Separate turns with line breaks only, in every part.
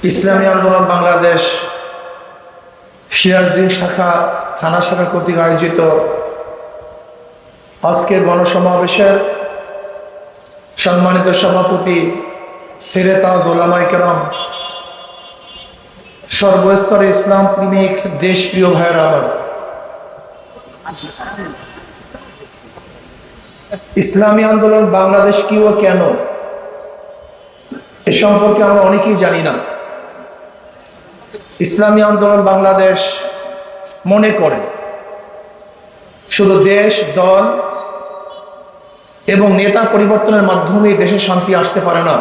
ইসলামী আন্দোলন বাংলাদেশ সিরাজদিন শাখা থানা শাখা কর্তৃক আয়োজিত আজকের গণসমাবেশের সম্মানিত সভাপতি সেরে তাজ ওলামায়ে কেরাম, সর্বস্তরে ইসলাম প্রেমিক দেশপ্রিয় ভাইয়েরা আমার, ইসলামী আন্দোলন বাংলাদেশ কি ও কেন এ সম্পর্কে আমরা অনেকেই জানি না। ইসলামী আন্দোলন বাংলাদেশ মনে করে শুধু দেশ, দল এবং নেতা পরিবর্তনের মাধ্যমে দেশে শান্তি আসতে পারে না,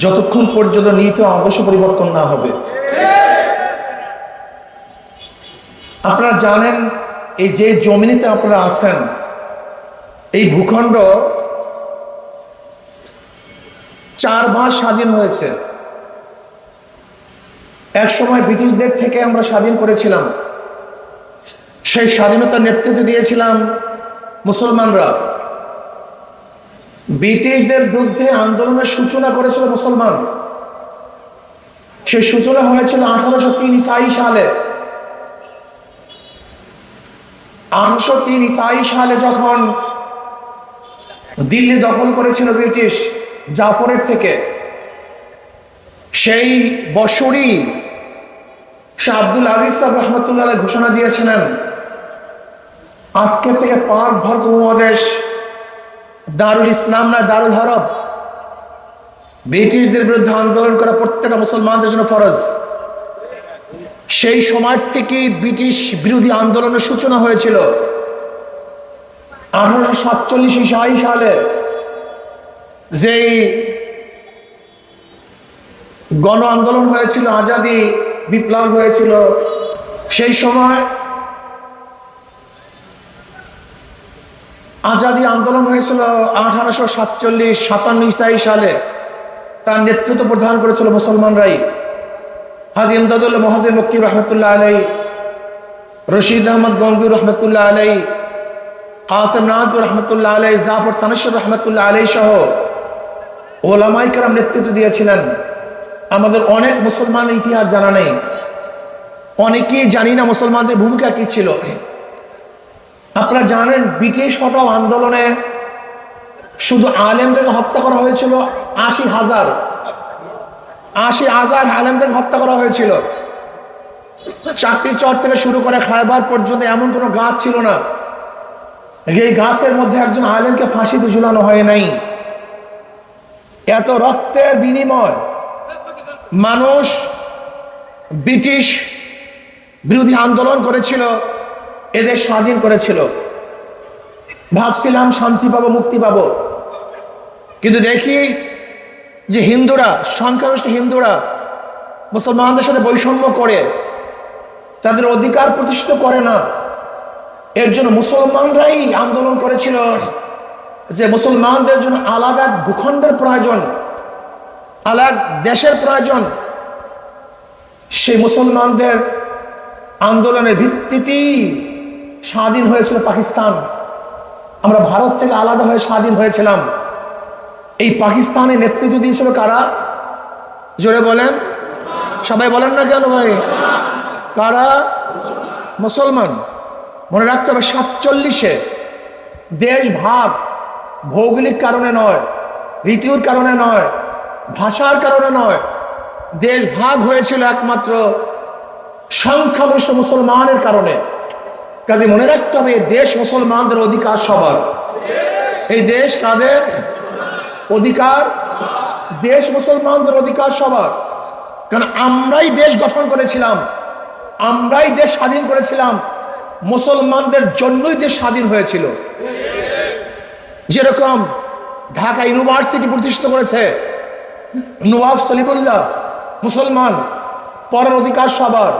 যতক্ষণ পর্যন্ত নীতি আদর্শ পরিবর্তন না হবে। আপনারা জানেন, এই যে জমিনেতে আপনারা আছেন, এই ভূখণ্ড 4 ভাগ স্বাধীন হয়েছে। এক সময় ব্রিটিশদের থেকে আমরা স্বাধীন করেছিলাম, সেই স্বাধীনতার নেতৃত্ব দিয়েছিলাম মুসলমানরা। ব্রিটিশদের বিরুদ্ধে আন্দোলনের সূচনা করেছিল মুসলমান। সেই সূচনা হয়েছিল 1803 ঈসাই সালে। 1803 ঈসাই সালে যখন দিল্লি দখল করেছিল ব্রিটিশ জাফরের থেকে, সেই বছরই শাহ আব্দুল আজিজ সাহেব রহমতুল্লাহ আলাইহি ঘোষণা দিয়েছিলেন, আজকের থেকে পাক ভারত উপমহাদেশ দারুল ইসলাম না দারুল হরব। ব্রিটিশদের বিরুদ্ধে আন্দোলন করা প্রত্যেকটা মুসলমানদের জন্য ফরজ। সেই সময় থেকে ব্রিটিশ বিরোধী আন্দোলনের সূচনা হয়েছিল 1847 ঈসাই সালে। যেই গণ আন্দোলন হয়েছিল, আজাদি বিপ্লব হয়েছিল, সেই সময় আজাদি আন্দোলন হয়েছিল 1847-57 ঈসাই সালে। তার নেতৃত্ব প্রদান করেছিল মুসলমানরাই। হাজী ইমদাদুল্লাহ মুহাজির মক্কি রহমতুল্লাহ আলাই, রশিদ আহমদ গঙ্গুর রহমতুল্লাহ আলাই, কাসেম নাদপুর রহমতুল্লাহ আলাই, জাফর তানেশ্বর রহমতুল্লাহ আলাই সহ ওলামায়ে কেরাম নেতৃত্ব দিয়েছিলেন। আমাদের অনেক মুসলমানের ইতিহাস জানা নেই, অনেকেই জানি না মুসলমানদের ভূমিকা কি ছিল। আপনারা জানেন, ব্রিটিশ হটাও আন্দোলনে শুধু আলেমদেরকে হত্যা করা হয়েছিল 80,000 আলেমদেরকে হত্যা করা হয়েছিল। চাকরি চর থেকে শুরু করে খায়বার পর্যন্ত এমন কোনো গাছ ছিল না এই গাছের মধ্যে একজন আলেমকে ফাঁসিতে ঝুলানো হয় নাই। এত রক্তের বিনিময় মানুষ ব্রিটিশ বিরোধী আন্দোলন করেছিল, এদের স্বাধীন করেছিল। ভাবছিলাম শান্তি পাবো, মুক্তি পাবো, কিন্তু দেখি যে হিন্দুরা, সংখ্যাগরিষ্ঠ হিন্দুরা মুসলমানদের সাথে বৈষম্য করে তাদের অধিকার প্রতিষ্ঠিত করে না। এর জন্য মুসলমানরাই আন্দোলন করেছিল যে মুসলমানদের জন্য আলাদা ভূখণ্ডের প্রয়োজন, আলাদা দেশের প্রয়োজন। সেই মুসলমানদের আন্দোলনের ভিত্তিতেই স্বাধীন হয়েছিল পাকিস্তান। আমরা ভারত থেকে আলাদা হয়ে স্বাধীন হয়েছিলাম। এই পাকিস্তানের নেতৃত্ব দিয়েছিল কারা? জোরে বলেন, সবাই বলেন না কেন ভাই? কারা? মুসলমান। মনে রাখতে হবে, 47-এ দেশ ভাগ ভৌগোলিক কারণে নয়, ঋতুর কারণে নয়, ভাষার কারণে নয়, দেশ ভাগ হয়েছিল একমাত্র সংখ্যাগরিষ্ঠ মুসলমানের কারণে। কাজে মনে রাখতে হবে, দেশ মুসলমানদের অধিকার সবার। এই দেশ কাদের অধিকার? দেশ মুসলমানদের অধিকার সবার। কারণ আমরাই দেশ গঠন করেছিলাম, আমরাই দেশ স্বাধীন করেছিলাম, মুসলমানদের জন্যই দেশ স্বাধীন হয়েছিল। যেরকম ঢাকা ইউনিভার্সিটি প্রতিষ্ঠিত করেছে নওয়াব সলিমুল্লাহ, মুসলমান, পড়ার অধিকার সবার।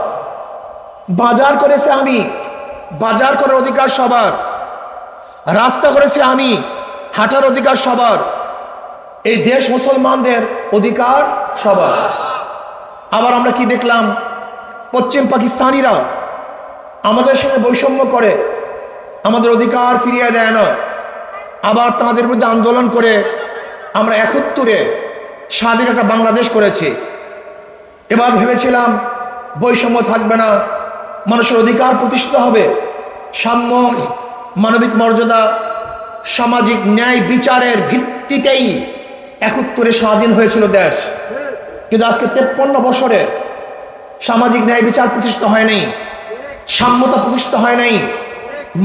বাজার করেছে আমি, বাজার করার অধিকার সবার। রাস্তা করেছে আমি, হাঁটার অধিকার সবার। এই দেশ মুসলমানদের অধিকার সবার। আবার আমরা কি দেখলাম? পশ্চিম পাকিস্তানিরা আমাদের সঙ্গে বৈষম্য করে, আমাদের অধিকার ফিরিয়ে দেয় না। আবার তাদের বিরুদ্ধে আন্দোলন করে আমরা 71-এ স্বাধীন একটা বাংলাদেশ করেছি। এবার ভেবেছিলাম বৈষম্য থাকবে না, মানুষের অধিকার প্রতিষ্ঠিত হবে, সাম্য, মানবিক মর্যাদা, সামাজিক ন্যায় বিচারের ভিত্তিতেই 71-এ স্বাধীন হয়েছিল দেশ। কিন্তু আজকে 53 বছরে সামাজিক ন্যায় বিচার প্রতিষ্ঠিত হয় নাই, সাম্যতা প্রতিষ্ঠিত হয় নাই,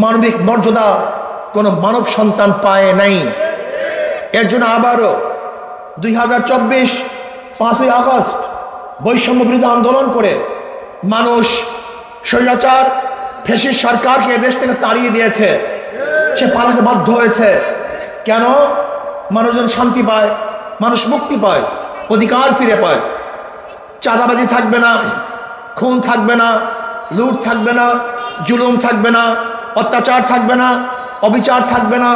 মানবিক মর্যাদা কোনো মানব সন্তান পায় নাই। এর জন্য আবারও 2024 5ই আগস্ট বৈষম্য বিরোধী আন্দোলন করে মানুষ স্বৈরাচার ফ্যাসিস্ট সরকারকে দেশ থেকে তাড়িয়ে দিয়েছে, সে পালাতে বাধ্য হয়েছে। কেন? মানুষজন শান্তি পায়, মানুষ মুক্তি পায়, অধিকার ফিরে পায়। চাঁদাবাজি থাকবে না, খুন থাকবে না, লুট থাকবে না, জুলুম থাকবে না, অত্যাচার থাকবে না, অবিচার থাকবে না,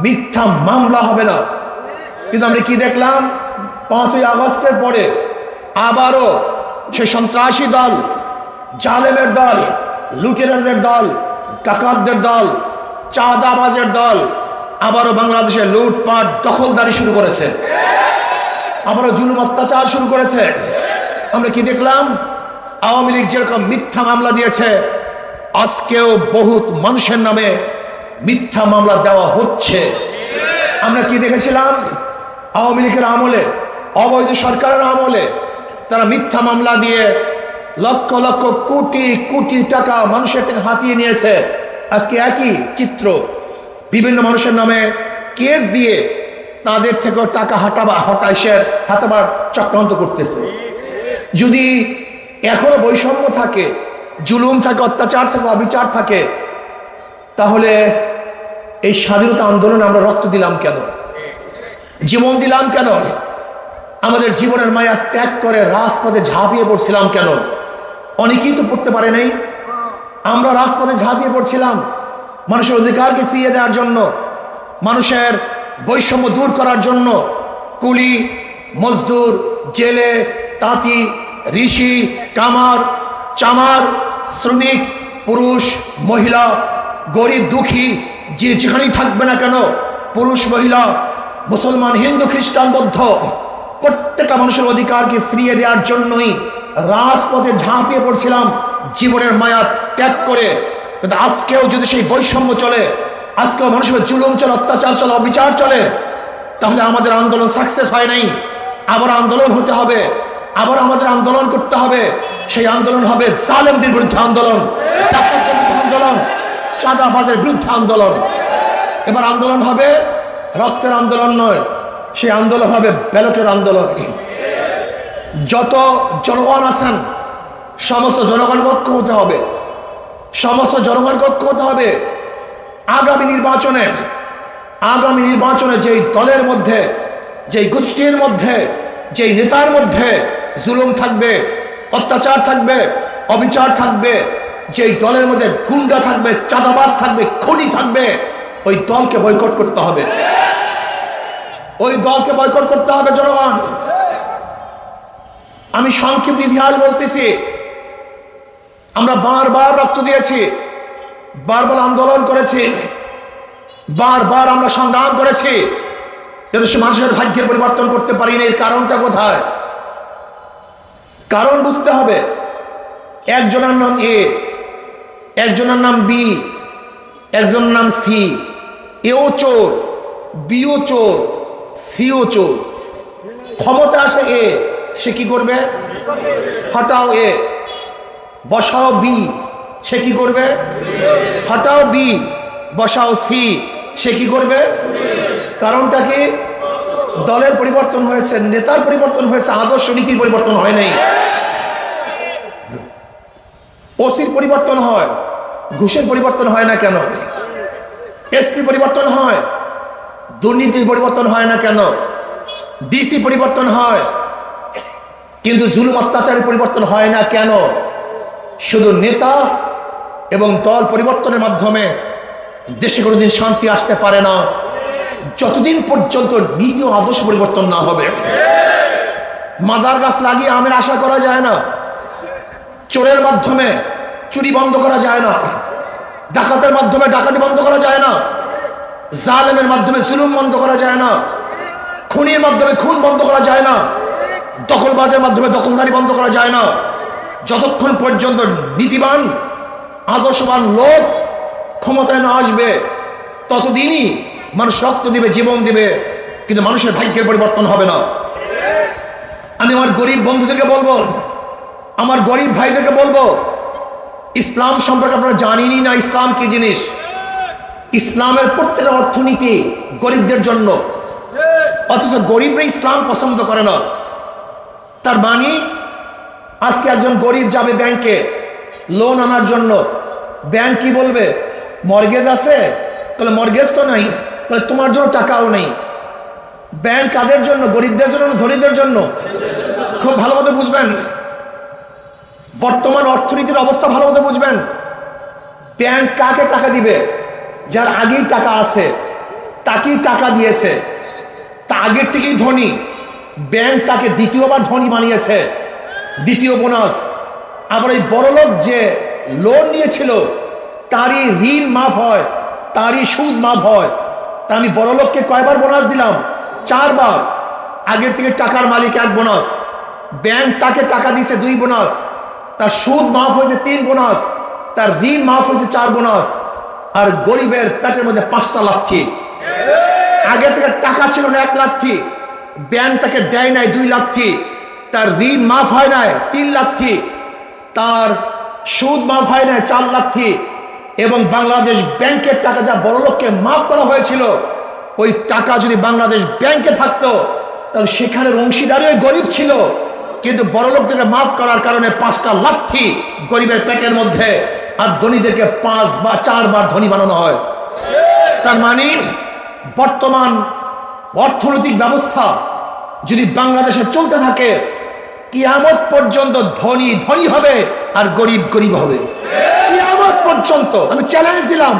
মিথ্যা মামলা হবে না। কিন্তু আমরা কি দেখলাম? 5ই আগস্টের পরে আবারও সে সন্ত্রাসী দল, জালেমের দল, লুটেরারদের দল, ডাকাতদের দল, চাঁদাবাজের দল আবারও বাংলাদেশে লুটপাট দখলদারি শুরু করেছে, আবারও জুলুম অত্যাচার শুরু করেছে। আমরা কি দেখলাম? আওয়ামী লীগ যেরকম মিথ্যা মামলা দিয়েছে, আজকেও বহুত মানুষের নামে মিথ্যা মামলা দেওয়া হচ্ছে। আমরা কি দেখেছিলাম? আওয়ামী লীগের আমলে, অবৈধ সরকারের আমলে তারা মিথ্যা মামলা দিয়ে লক্ষ লক্ষ কোটি কোটি টাকা মানুষের থেকে হাতিয়ে নিয়েছে। আজকে একই চিত্র, বিভিন্ন মানুষের নামে কেস দিয়ে তাদের থেকেও টাকা হাতাবার চক্রান্ত করতেছে। যদি এখনো বৈষম্য থাকে, জুলুম থাকে, অত্যাচার থাকে, অবিচার থাকে, তাহলে এই স্বাধীনতা আন্দোলনে আমরা রক্ত দিলাম কেন, জীবন দিলাম কেন, আমাদের জীবনের মায়া ত্যাগ করে রাজপথে ঝাঁপিয়ে পড়ছিলাম কেন? অনেকেই তো পড়তে পারে নাই। আমরা রাজপথে ঝাঁপিয়ে পড়ছিলাম মানুষের অধিকারকে ফিরিয়ে দেওয়ার জন্য, মানুষের বৈষম্য দূর করার জন্য। কুলি, মজদুর, জেলে, তাঁতি, ঋষি, কামার, চামার, শ্রমিক, পুরুষ, মহিলা, গরিব, দুঃখী, যে যেখানেই থাকবে না কেন, পুরুষ, মহিলা, মুসলমান, হিন্দু, খ্রিস্টান, বৌদ্ধ, প্রত্যেকটা মানুষের অধিকারকে ফিরিয়ে দেওয়ার জন্যই রাজপথে ঝাঁপিয়ে পড়ছিলাম জীবনের মায়া ত্যাগ করে। কিন্তু আজকেও যদি সেই বৈষম্য চলে, আজকেও মানুষের জুলুম চলে, অত্যাচার চলে, অবিচার চলে, তাহলে আমাদের আন্দোলন সাকসেস হয় নাই। আবার আন্দোলন হতে হবে, আবার আমাদের আন্দোলন করতে হবে। সেই আন্দোলন হবে জালেমদের বিরুদ্ধে আন্দোলন, ডাকাতদের বিরুদ্ধে আন্দোলন, চাঁদাবাজের বিরুদ্ধে আন্দোলন। এবার আন্দোলন হবে রক্তের আন্দোলন নয়, সেই আন্দোলন হবে ব্যালটের আন্দোলন। যত জনগণ আছেন সমস্ত জনগণকে ঐক্য হতে হবে, সমস্ত জনগণকে ঐক্য হতে হবে। আগামী নির্বাচনে যেই দলের মধ্যে, যেই গোষ্ঠীর মধ্যে, যেই নেতার মধ্যে জুলুম থাকবে, অত্যাচার থাকবে, অবিচার থাকবে, যেই দলের মধ্যে গুন্ডা থাকবে, চাঁদাবাজ থাকবে, খুনি থাকবে, ওই দলকে বয়কট করতে হবে, ওই দলকে বয়কট করতে হবে জনগণ। আমি সংক্ষিপ্ত ইতিহাস বলতেছি। আমরা বারবার রক্ত দিয়েছি, বারবার আন্দোলন করেছি, বারবার আমরা সংগ্রাম করেছি, কিন্তু সে মানুষের ভাগ্যের পরিবর্তন করতে পারিনি। এর কারণটা কোথায়? কারণ বুঝতে হবে। একজনের নাম এ, একজনের নাম বি, একজনের নাম সি। এও চোর, বিও চোর, সিও চোর। ক্ষমতা আসে এ, সে কি করবে? হটাও এ, বসাও বি, সে কি করবে? হটাও বি, বসাও সি, সে কি করবে? কারণটা কি? দলের পরিবর্তন হয়েছে, নেতার পরিবর্তন হয়েছে, আদর্শ নীতির পরিবর্তন হয় নাই। ওসির পরিবর্তন হয়, ঘুষের পরিবর্তন হয় না কেন? এসপি পরিবর্তন হয়, দুর্নীতির পরিবর্তন হয় না কেন? ডিসি পরিবর্তন হয়, কিন্তু জুলুম অত্যাচারের পরিবর্তন হয় না কেন? শুধু নেতা এবং দল পরিবর্তনের মাধ্যমে দেশে কোনোদিন শান্তি আসতে পারে না, যতদিন পর্যন্ত নীতি ও আদর্শ পরিবর্তন না হবে। মাদার গাছ লাগিয়ে আমের আশা করা যায় না, চোরের মাধ্যমে চুরি বন্ধ করা যায় না, ডাকাতের মাধ্যমে ডাকাতি বন্ধ করা যায় না, জালেমের মাধ্যমে জুলুম বন্ধ করা যায় না, খুনের মাধ্যমে খুন বন্ধ করা যায় না, দখলবাজের মাধ্যমে দখলদারি বন্ধ করা যায় না। যতক্ষণ পর্যন্ত নীতিবান আদর্শবান লোক ক্ষমতায় না আসবে ততদিনই মানুষ রক্ত দিবে, জীবন দিবে, কিন্তু মানুষের ভাগ্যের পরিবর্তন হবে না। আমি আমার গরিব বন্ধুদেরকে বলবো, আমার গরিব ভাইদেরকে বলবো, ইসলাম সম্পর্কে আপনারা জানেনই না ইসলাম কি জিনিস। ইসলামের প্রত্যেকটা অর্থনীতি গরিবদের জন্য, অথচ গরিবরা ইসলাম পছন্দ করে না। তার মানে আজকে একজন গরিব যাবে ব্যাংকে লোন আনার জন্য, ব্যাংক কি বলবে? মর্গেজ আছে? তাহলে মর্গেজ তো নাই, তাহলে তোমার জন্য টাকাও নেই। ব্যাংক কাদের জন্য? গরিবদের জন্য না ধনীদের জন্য? খুব ভালো মতো বুঝবেন, বর্তমান অর্থনীতির অবস্থা ভালো মতো বুঝবেন। ব্যাংক কাকে টাকা দিবে? যার আগেই টাকা আছে তাকেই টাকা দিয়েছে, তা আগের থেকেই ধনী। ব্যাংক তাকে দ্বিতীয়বার ধনী বানিয়েছে, দ্বিতীয় বোনাস। আবার এই বড়লোক যে লোন নিয়েছিল তারই ঋণ মাফ হয়, তারই সুদ মাফ হয়। তা আমি বড়লোককে কয়বার বোনাস দিলাম? 4 বার। আগের থেকে টাকার মালিক 1 বোনাস, ব্যাংক তাকে টাকা দিয়েছে 2 বোনাস, তার সুদ মাফ হয়েছে 3 বোনাস, তার ঋণ মাফ হয়েছে 4 বোনাস। আর গরিবের পেটের মধ্যে 5টা লাথি। আগে থেকে টাকা ছিল না 1 লাথি, ব্যাংক তাকে দেয় নাই 2 লাথি, তার ঋণ মাফ হয় নাই 3 লাথি, তার সুদ মাফ হয় নাই 4 লাথি। এবং বাংলাদেশ ব্যাংকের টাকা যা বড়লোককে মাফ করা হয়েছিল, ওই টাকা যদি বাংলাদেশ ব্যাংকে থাকতো তাহলে সেখানের অংশীদারই ওই গরিব ছিল, কিন্তু বড়লোকদেরকে মাফ করার কারণে 5টা লাথি গরিবের পেটের মধ্যে, আর ধনীদেরকে 5 বা 4 বার ধনী বানানো হয়। তার মানে বর্তমান অর্থনৈতিক ব্যবস্থা যদি বাংলাদেশে চলতে থাকে, কিয়ামত পর্যন্ত ধনী ধনী হবে আর গরিব গরিব হবে। কিয়ামত পর্যন্ত আমি চ্যালেঞ্জ দিলাম,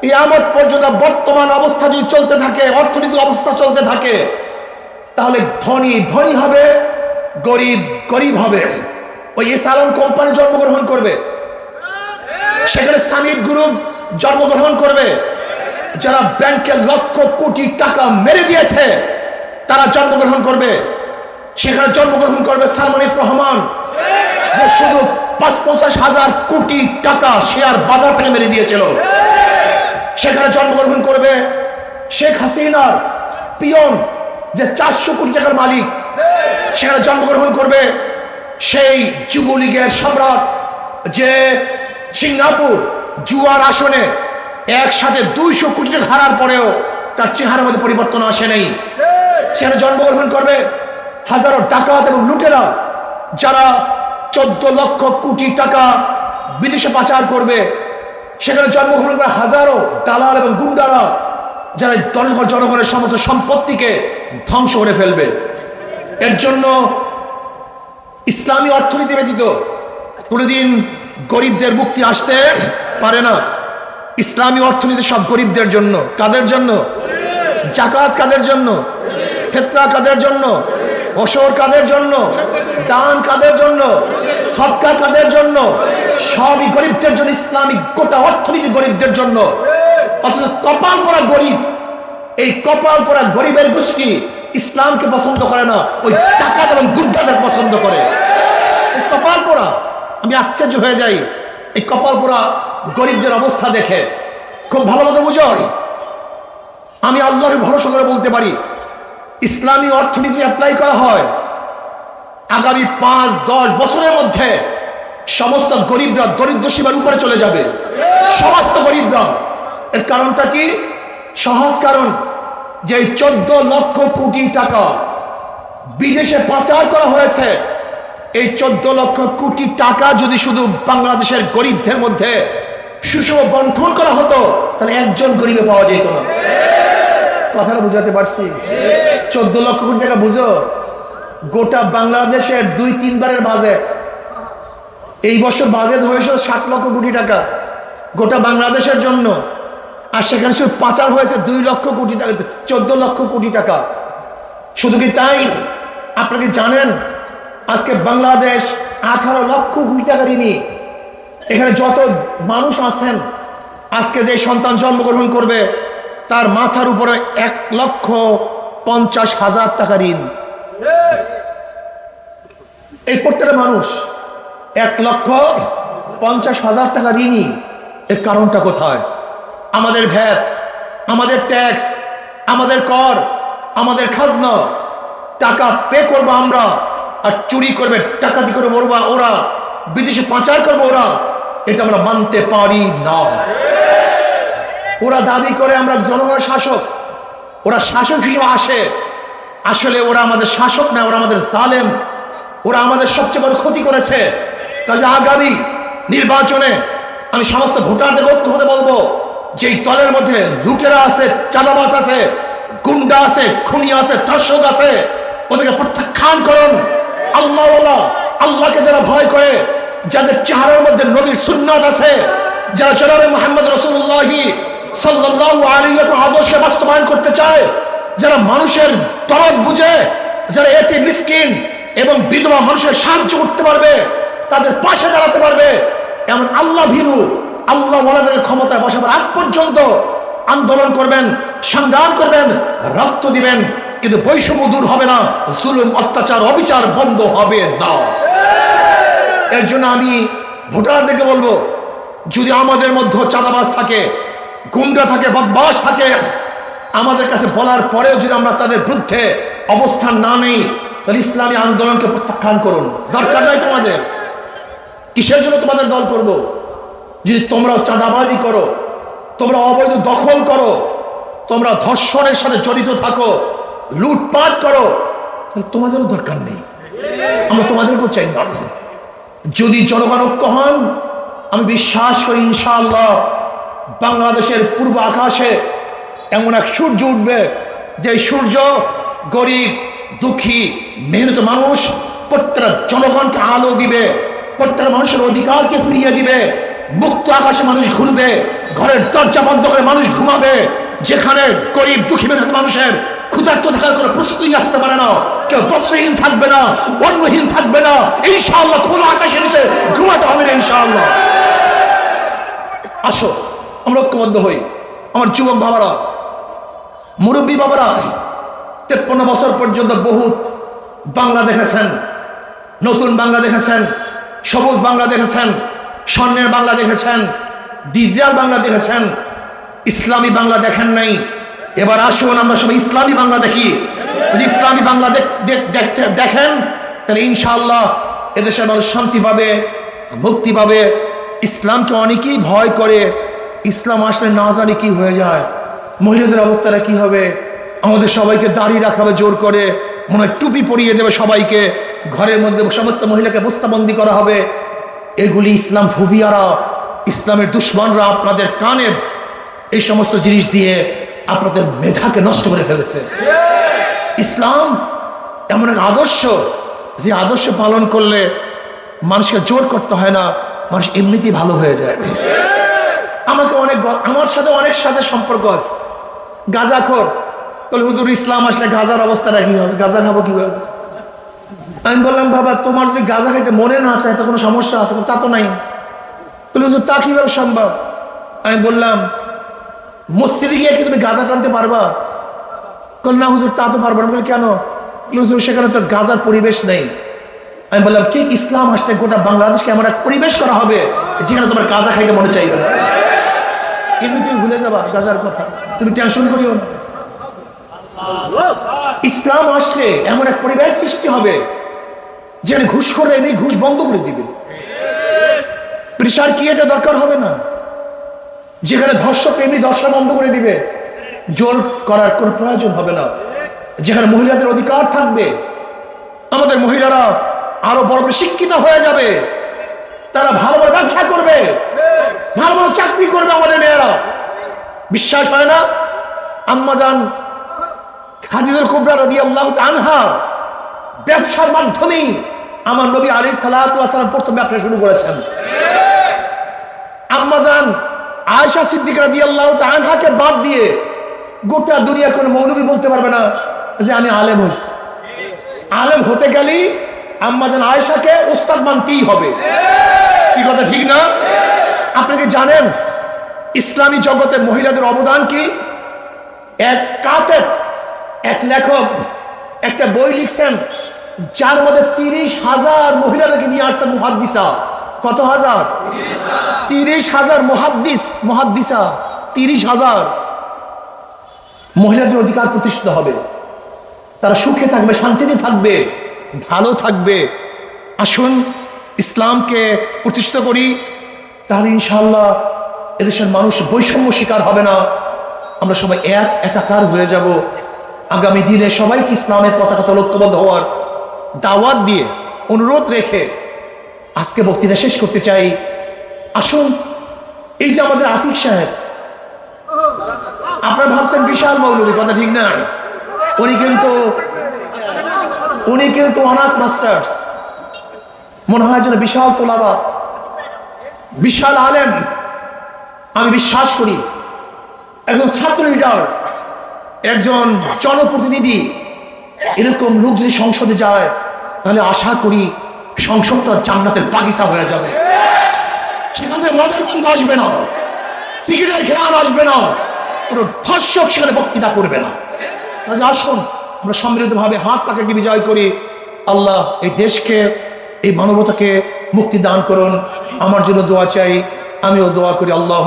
কিয়ামত পর্যন্ত বর্তমান অবস্থা যদি চলতে থাকে, অর্থনৈতিক অবস্থা চলতে থাকে, তাহলে ধনী ধনী হবে, গরিব গরিব হবে। ওই এসআলম কোম্পানি জন্মগ্রহণ করবে, সেখানে সামিট গ্রুপ জন্মগ্রহণ করবে, যারা ব্যাংকে লক্ষ কোটি টাকা মেরে দিয়েছে তারা জন্মগ্রহণ করবে। সেখানে জন্মগ্রহণ করবে সালমান এফ রহমান, যে শুধু ৫০,০০০ কোটি টাকা শেয়ার বাজার থেকে মেরে দিয়েছিল। সেখানে জন্মগ্রহণ করবে শেখ হাসিনার পিয়ন, যে 400 কোটি টাকার মালিক। সেখানে জন্মগ্রহণ করবে সেই যুবলীগের সম্রাট, যে সিঙ্গাপুর জুয়ার আসনে একসাথে 200 কোটি টাকা হারার পরেও তার চেহারার মধ্যে পরিবর্তন আসে নাই। সেখানে জন্মগ্রহণ করবে হাজারো ডাকাত এবং লুটেরা, যারা 14 লক্ষ কোটি টাকা বিদেশে পাচার করবে। সেখানে জন্মগ্রহণ করে হাজারো দালাল এবং গুন্ডারা, যারা জনগণের সমস্ত সম্পত্তিকে ধ্বংস করে ফেলবে। এর জন্য ইসলামী অর্থনীতি ব্যতীত কোনোদিন গরিবদের মুক্তি আসতে পারে না। ইসলামী অর্থনীতি সব গরিবদের জন্য। কাদের জন্য? জাকাত কাদের জন্য? ফিতরা কাদের জন্য? ওশর কাদের জন্য? দান কাদের জন্য? সদকা কাদের জন্য? সবই গরিবদের জন্য। ইসলামিক গোটা অর্থনীতি গরিবদের জন্য। অথচ কপাল পরা গরিব, এই কপাল পরা গরিবের গোষ্ঠী ইসলামকে পছন্দ করে না, ওই টাকা এবং গুন্ডাদের পছন্দ করে। এই কপাল পরা, আমি আশ্চর্য হয়ে যাই এই কপাল পরা গরিবদের অবস্থা দেখে। খুব ভালো মতো বুঝো, আমি আল্লাহর ভরসা করে বলতে পারি, ইসলামী অর্থনীতি অ্যাপ্লাই করা হয়, আগামী 5-10 বছরের মধ্যে সমস্ত গরিবরা দরিদ্র সীমার উপরে চলে যাবে। সমস্ত গরিবরা। এর কারণটা কি? সহজ কারণ, যে 14 লক্ষ কোটি টাকা বিদেশে পাচার করা হয়েছে, এই 14 লক্ষ কোটি টাকা যদি শুধু বাংলাদেশের গরিবদের মধ্যে সুষম বন্টন করা হতো, তাহলে একজন গরিবে পাওয়া যেত না। কথাটা বুঝাতে পারছি? 14 লক্ষ কোটি টাকা বুঝো, গোটা বাংলাদেশের 2-3 বারের বাজেট। এই বছর বাজেট হয়েছে 60 লক্ষ কোটি টাকা গোটা বাংলাদেশের জন্য, আর সেখানে শুধু পাচার হয়েছে 2 লক্ষ কোটি টাকা, 14 লক্ষ কোটি টাকা। শুধু কি তাই? আপনাকে জানেন আজকে বাংলাদেশ 18 লক্ষ কোটি টাকা ঋণী। এখানে যত মানুষ আছেন, আজকে যে সন্তান জন্মগ্রহণ করবে তার মাথার উপরে 1,50,000 টাকা ঋণ। এই প্রত্যেকটা মানুষ 1,50,000 টাকা ঋণী। এর কারণটা কোথায়? আমাদের ভ্যাট, আমাদের ট্যাক্স, আমাদের কর, আমাদের খাজনা, টাকা পে করবো আমরা, আর চুরি করবে টাকা দিয়ে করবো ওরা, বিদেশে পাচার করবো ওরা। এটা আমরা মানতে পারি না। ওরা দাবি করে আমরা জনগণের শাসক, ওরা শাসক হিসেবে আসে, আসলে ওরা আমাদের শাসক না, ওরা আমাদের জালেম। ওরা আমাদের সবচেয়ে বড় ক্ষতি করেছে। কাজে আগামী নির্বাচনে আমি সমস্ত ভোটারদের ঐক্য হতে বলবো, যেই দলের মধ্যে লুটেরা আছে, চাঁদাবাজ আছে, গুন্ডা আছে, খুনি আছে, ধর্ষক আছে, ওদেরকে প্রত্যাখ্যান করুন। আল্লাহওয়ালা, আল্লাহকে যারা ভয় করে, যাদের চেহারার মধ্যে নবীর সুন্নাত আছে, যারা জনাবে মুহাম্মদ রাসূলুল্লাহ সাল্লাল্লাহু আলাইহি ওয়াসাল্লাম আদর্শকে বাস্তবায়ন করতে চায়, যারা মানুষের দরদ বুঝে, যারা এতিম মিসকিন এবং বিধবা মানুষের সাহায্য করতে পারবে, তাদের পাশে দাঁড়াতে পারবে, এমন আল্লাহ ভীরু, আল্লাহ ওয়ালাদের ক্ষমতায় বসাবার আগ পর্যন্ত আন্দোলন করবেন, সংগ্রাম করবেন, রক্ত দিবেন, কিন্তু বৈষম্য দূর হবে না, জুলুম, অত্যাচার, অবিচার বন্ধ হবে না। এর জন্য আমি ভোটারদেরকে বলবো, যদি আমাদের মধ্যে চাঁদাবাজ থাকে, গুন্ডা থাকে, বদমাশ থাকে, আমাদের কাছে বলার পরেও যদি আমরা তাদের বিরুদ্ধে অবস্থান না নেই, তাহলে ইসলামী আন্দোলনকে প্রত্যাখ্যান করুন। দরকার নাই তোমাদের। কিসের জন্য তোমাদের দল করব? যদি তোমরাও চাঁদাবাজি করো, তোমরা অবৈধ দখল করো, তোমরা ধর্ষণের সাথে জড়িত থাকো, লুটপাট করো, তাহলে তোমাদেরও দরকার নেই, আমরা তোমাদেরকেও চাই না। যদি জনগণ ঐক্য হন, আমি বিশ্বাস করি ইনশাআল্লাহ বাংলাদেশের পূর্ব আকাশে এমন এক সূর্য উঠবে, যে সূর্য গরিব, দুঃখী, মেহনত মানুষ, প্রত্যেকটা জনগণকে আলো দিবে, প্রত্যেকটা মানুষের অধিকারকে ফিরিয়ে দিবে। মুক্ত আকাশে মানুষ ঘুরবে, ঘরের দরজা বন্ধ করে মানুষ ঘুমাবে। যেখানে গরিব, দুঃখী, মেহনত মানুষের ক্ষুধার্ত থাকার কোনো প্রস্তুতি রাখতে পারে না, কেউ বস্ত্রহীন থাকবে না, অন্নহীন থাকবে না, ইনশাআল্লাহ খোলা আকাশের নিচে ঘুমাতে হবে না ইনশাআল্লাহ। আসো আমরা ঐক্যবদ্ধ হই। আমার যুবক বাবারা, মুরব্বী বাবারা, 53 বছর পর্যন্ত বহুত বাংলা দেখেছেন, নতুন বাংলা দেখেছেন, সবুজ বাংলা দেখেছেন, স্বর্ণের বাংলা দেখেছেন, ডিজিটাল বাংলা দেখেছেন, ইসলামী বাংলা দেখেন নাই। এবার আসুন আমরা সবাই ইসলামী বাংলা দেখি। যদি ইসলামী বাংলা দেখেন, তাহলে ইনশাআল্লাহ এদেশের মানুষ শান্তি পাবে, মুক্তি পাবে। ইসলামকে অনেকেই ভয় করে, ইসলাম আসলে না জানি কি হয়ে যায়, মহিলাদের অবস্থাটা কি হবে, আমাদের সবাইকে দাড়ি রাখাবে জোর করে, মনে হয় টুপি পরিয়ে দেবে সবাইকে, ঘরের মধ্যে সমস্ত মহিলাকে বস্তাবন্দি করা হবে। এগুলি ইসলাম ফুফিয়ারা, ইসলামের দুশ্মনরা আপনাদের কানে এই সমস্ত জিনিস দিয়ে আপনাদের মেধাকে নষ্ট করে ফেলেছে। ইসলাম এমন এক আদর্শ, যে আদর্শ পালন করলে মানুষকে জোর করতে হয় না, মানুষ এমনিতেই ভালো হয়ে যায়। আমার সাথে অনেক সাথে সম্পর্ক আছে, গাঁজাখোর বলে হুজুর ইসলাম আসলে গাঁজার অবস্থাটা কি হবে, গাঁজা খাবো কিভাবে? আমি বললাম বাবা, তোমার যদি গাঁজা খাইতে মনে না চায়, তো কোনো সমস্যা আছে? তা তো নাই। বলে হুজুর তা কিভাবে সম্ভব? আমি বললাম মসজিদে গিয়ে কি তুমি গাঁজা টানতে পারবা? বলল না হুজুর তা তো পারবো না। বলে কেন? হুজুর সেখানে তো গাঁজার পরিবেশ নেই। আমি বললাম ঠিক, ইসলাম আসলে গোটা বাংলাদেশকে এমন এক পরিবেশ করা হবে যেখানে তোমার গাঁজা খাইতে মনে চাইবে না। এমনি তুমি ভুলে যাবা গাঁজার কথা, তুমি টেনশন করিও না। ইসলাম আসলে এমন এক পরিবেশ সৃষ্টি হবে যেখানে ঘুষ করে এমনি ঘুষ বন্ধ করে দিবে, প্রেসার কি এটা দরকার হবে না, যেখানে ধর্ষক এমনি ধর্ষণ বন্ধ করে দিবে, জোর করার কোনো প্রয়োজন হবে না, যেখানে মহিলাদের অধিকার থাকবে, আমাদের মহিলারা আরো বড় বড় শিক্ষিত হয়ে যাবে, তারা ভালো ভালো ব্যবসা করবে, ভালো ভালো চাকরি করবে। আমাদের মেয়েরা, বিশ্বাস হয় না? আম্মাজান খাদিজাতুল কুবরা রাদিয়াল্লাহু আনহা ব্যবসার মাধ্যমে আমার নবী আলাইহিস সালাতু ওয়াস সালাম প্রথম ব্যবসা শুরু করেছেন। আম্মাজান আয়েশা সিদ্দিকা রাদিয়াল্লাহু আনহাকে বাদ দিয়ে গোটা দুনিয়ার কোনো মৌলবী বলতে পারবে না যে আমি আলেম হইছি। আলেম হতে গেলে আম্মাজান আয়েশাকে উস্তাদ মানতেই হবে। কি কথা ঠিক না? আপনি কি জানেন ইসলামী জগতে মহিলাদের অবদান কি? এক কাতেব, এক লেখক একটা বই লিখছেন, যার মধ্যে 30,000 মহিলাদেরকে নিয়ে আসছেন মুহাদ্দিসা। কত হাজার? 30,000 মুহাদ্দিসা। 30,000 মহিলাদের অধিকার প্রতিষ্ঠিত হবে, তারা সুখে থাকবে, শান্তিতে থাকবে, ভালো থাকবে। আসুন ইসলামকে প্রতিষ্ঠিত করি, তাহলে ইনশাআল্লাহ এদেশের মানুষ বৈষম্য শিকার হবে না। আমরা সবাই একাকার হয়ে যাব। আগামী দিনে সবাইকে ইসলামের পতাকাতে ঐক্যবদ্ধ হওয়ার দাওয়াত দিয়ে, অনুরোধ রেখে আজকে বক্তৃতা শেষ করতে চাই। আসুন, এই যে আমাদের আতিক সাহেব, আপনারা ভাবছেন বিশাল মৌলবী, কথা ঠিক না? উনি কিন্তু অনার্স মাস্টার্স, মনে হয় যেন বিশাল তোলাবা, বিশাল আলেম। আমি বিশ্বাস করি একজন ছাত্র লিডার, একজন জনপ্রতিনিধি, এরকম লোক যদি সংসদে যায়, তাহলে আশা করি সংসদটা জান্নাতের বাগিচা হয়ে যাবে। সেখানে মদের গন্ধ আসবে না, সিগারেট ঘ্রাণ আসবে না, কোনো ধর্ষক সেখানে বক্তৃতা করবে না। তাহলে আসুন আমরা সম্মিলিতভাবে হাত পাখাকে বিজয় করি। আল্লাহ এই দেশকে, এই মানবতাকে মুক্তি দান করুন। আমার জন্য দোয়া চাই, আমিও দোয়া করি। আল্লাহ